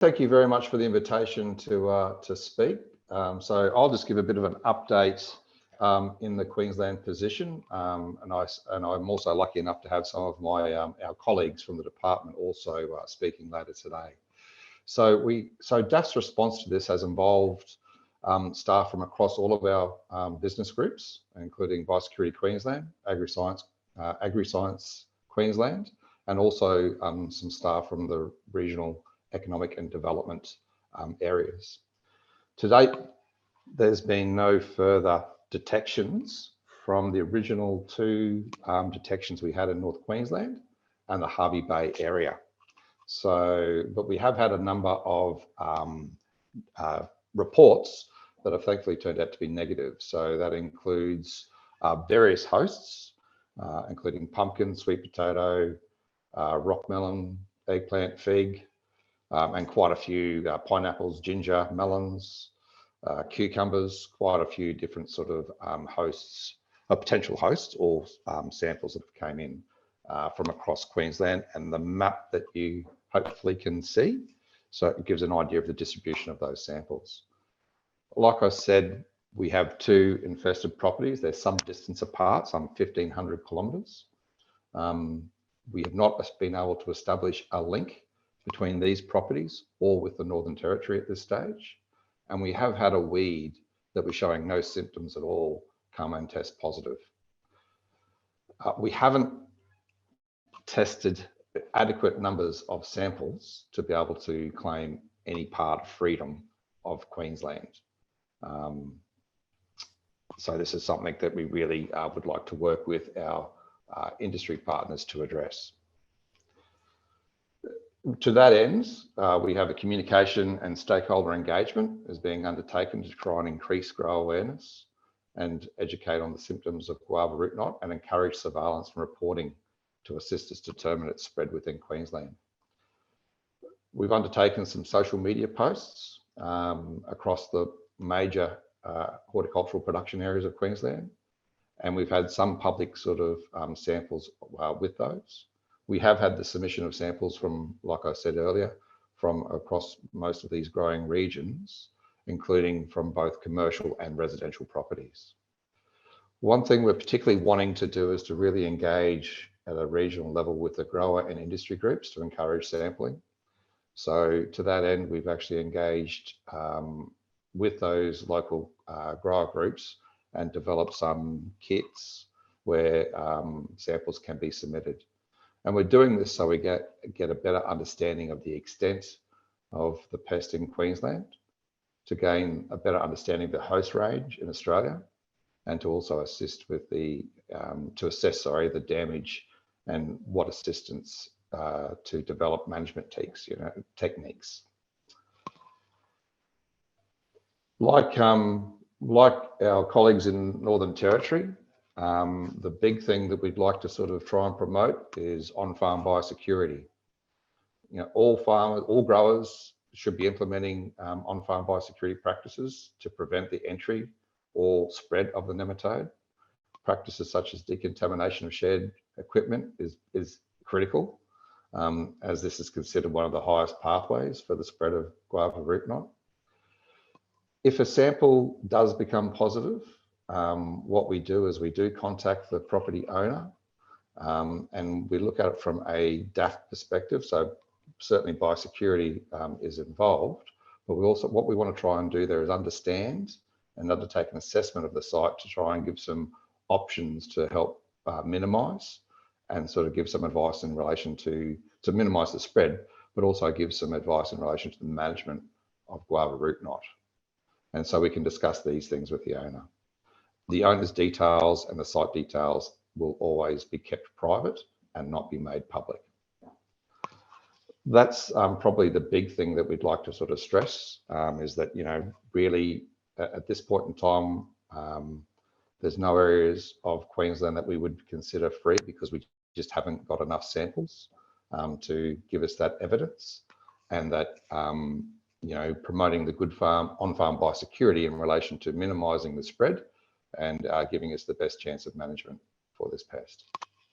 Thank you very much for the invitation to speak. So I'll just give a bit of an update in the Queensland position, and I'm also lucky enough to have some of my our colleagues from the department also speaking later today. So DAF's response to this has involved staff from across all of our business groups, including Biosecurity Queensland, Agri-Science Queensland, and also some staff from the regional economic and development areas. To date, there's been no further detections from the original two detections we had in North Queensland and the Hervey Bay area. So, but we have had a number of reports that have thankfully turned out to be negative. So that includes various hosts, including pumpkin, sweet potato, rock melon, eggplant, fig, and quite a few pineapples, ginger, melons, cucumbers, quite a few different sort of hosts, potential hosts or samples that came in from across Queensland, and the map that you hopefully can see. So it gives an idea of the distribution of those samples. Like I said, we have two infested properties. They're some distance apart, some 1,500 kilometres. We have not been able to establish a link between these properties or with the Northern Territory at this stage. And we have had a weed that was showing no symptoms at all come and test positive. We haven't tested adequate numbers of samples to be able to claim any part of freedom of Queensland. So this is something that we really would like to work with our industry partners to address. To that end, we have a communication and stakeholder engagement is being undertaken to try and increase grower awareness and educate on the symptoms of guava root knot and encourage surveillance and reporting to assist us determine its spread within Queensland. We've undertaken some social media posts across the major horticultural production areas of Queensland, and we've had some public sort of samples with those. We have had the submission of samples from, like I said earlier, from across most of these growing regions, including from both commercial and residential properties. One thing we're particularly wanting to do is to really engage at a regional level with the grower and industry groups to encourage sampling. So to that end, we've actually engaged with those local grower groups and developed some kits where samples can be submitted. And we're doing this so we get a better understanding of the extent of the pest in Queensland, to gain a better understanding of the host range in Australia, and to also assist with the, to assess, the damage and what assistance to develop management techniques. Like our colleagues in Northern Territory, the big thing that we'd like to sort of try and promote is on-farm biosecurity. All farmers, all growers should be implementing on-farm biosecurity practices to prevent the entry or spread of the nematode. Practices such as decontamination of shared equipment is critical, as this is considered one of the highest pathways for the spread of guava root knot. If a sample does become positive, what we do is we do contact the property owner, and we look at it from a DAF perspective. So certainly biosecurity is involved, but what we want to try and do there is understand and undertake an assessment of the site to try and give some options to help minimise and sort of give some advice in relation to minimise the spread, but also give some advice in relation to the management of guava root knot. And so we can discuss these things with the owner. The owner's details and the site details will always be kept private and not be made public. That's probably the big thing that we'd like to sort of stress, is that, really at this point in time, there's no areas of Queensland that we would consider free because we just haven't got enough samples to give us that evidence, and that promoting the good on-farm biosecurity in relation to minimising the spread and giving us the best chance of management for this pest.